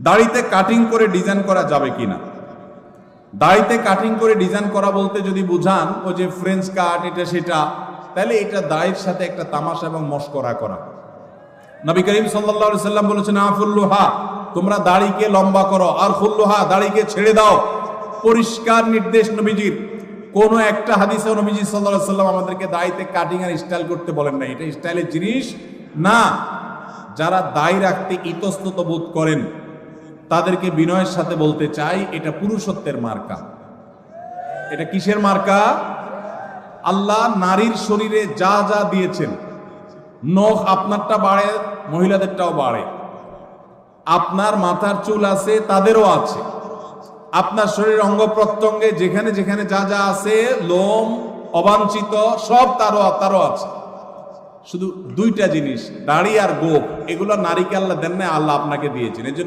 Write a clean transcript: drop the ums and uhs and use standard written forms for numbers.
দাড়িতে কাটিং করে ডিজাইন করা যাবে কিনা? দাড়িতে কাটিং করে ডিজাইন করা বলতে যদি বুঝান ও যে ফ্রেঞ্চ কাট এটা সেটা, তাহলে এটা দাড়ির সাথে একটা তামাশা এবং মশকরা করা। নবী করিম সাল্লাল্লাহু আলাইহি সাল্লাম বলেছেন, আফুল্লুহা, তোমরা দাড়িকে লম্বা করো, আর খুল্লুহা, দাড়িকে ছেড়ে দাও। পরিষ্কার নির্দেশ নবীজির। কোন একটা হাদিসে নবীজি সাল্লাল্লাহু আলাইহি সাল্লাম আমাদেরকে দাড়িতে কাটিং আর স্টাইল করতে বলেন না। এটা স্টাইলের জিনিস না। যারা দাড়ি রাখতে ইতস্তত বোধ করেন তাদেরকে বিনয়ের সাথে বলতে চাই, এটা পুরুষত্বের মার্কা। এটা কিসের মার্কা? আল্লাহ নারীর শরীরে যা যা দিয়েছেন, নখ আপনারটা বাড়ে, মহিলাদেরটাও বাড়ে। আপনার মাথার চুল আছে, তাদেরও আছে। আপনার শরীরের অঙ্গ প্রত্যঙ্গে যেখানে যেখানে যা যা আছে, লোম অবাঞ্ছিত সব তারও আছে। শুধু দুইটা জিনিস, দাড়ি আর গোঁফ, এগুলো নারীকে আল্লাহ দেন না, আল্লাহ আপনাকে দিয়েছেন।